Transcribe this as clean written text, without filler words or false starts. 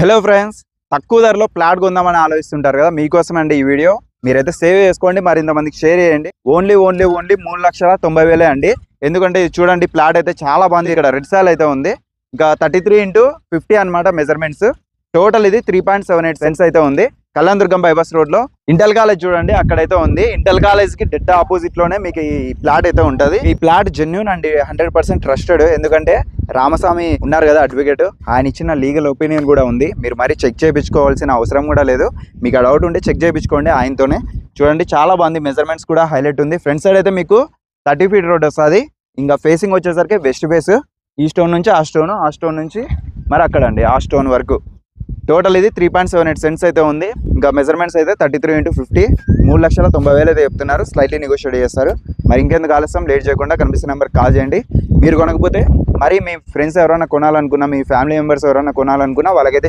Hello friends, తక్కువ ధరలో plot కొందామని ఆలోచిస్తుంటారు కదా, మీకోసం అండి ఈ వీడియో. మీరైతే సేవ్ చేసుకోండి, మరింత మందికి షేర్ చేయండి. ఓన్లీ 3,90,000 అండి. ఎందుకంటే ఇది చూడండి, ప్లాట్ అయితే చాలా బాగుంది. ఇక్కడ రెడ్ సాల్ అయితే ఉంది. ఇంకా 33x50 అనమాట మెజర్మెంట్స్. టోటల్ ఇది 3.78 సెంట్స్ అయితే ఉంది. కళ్యాణదుర్గం బైపాస్ రోడ్ లో ఇంటెల్ కాలేజ్ చూడండి, అక్కడైతే ఉంది. ఇంటెల్ కాలేజ్ కి డెడ్ ఆపోజిట్ లోనే మీకు ఈ ప్లాట్ అయితే ఉంటది. ఈ ప్లాట్ జెన్యూన్ అండి, 100% ట్రస్టెడ్. ఎందుకంటే రామస్వామి ఉన్నారు కదా అడ్వకేట్, ఆయన ఇచ్చిన లీగల్ ఒపీనియన్ కూడా ఉంది. మీరు మరి చెక్ చేయించుకోవాల్సిన అవసరం కూడా లేదు. మీకు ఆ డౌట్ ఉంటే చెక్ చేయించుకోండి ఆయనతోనే. చూడండి చాలా బాగుంది, మెజర్మెంట్స్ కూడా హైలైట్ ఉంది. ఫ్రంట్ సైడ్ అయితే మీకు 30 ఫీట్ రోడ్ వస్తుంది. ఇంకా ఫేసింగ్ వచ్చేసరికి వెస్ట్ ఫేస్. ఈ స్టోన్ నుంచి ఆ స్టోన్ నుంచి మరి అక్కడ అండి ఆ స్టోన్ వరకు. టోటల్ ఇది 3.78 సెంట్స్ అయితే ఉంది. ఇంకా మెజర్మెంట్స్ అయితే 33x50, 3,90,000 అయితే చెప్తున్నారు. స్లైట్లీ నెగోషియేట్ చేస్తారు. మరి ఇంకెందుకు ఆలస్యం, లేట్ చేయకుండా కనిపిస్తున్న నెంబర్ కాల్ చేయండి. మీరు కొనకపోతే మరి మీ ఫ్రెండ్స్ ఎవరైనా కొనాలనుకున్నా, మీ ఫ్యామిలీ మెంబర్స్ ఎవరైనా కొనాలనుకున్నా వాళ్ళకైతే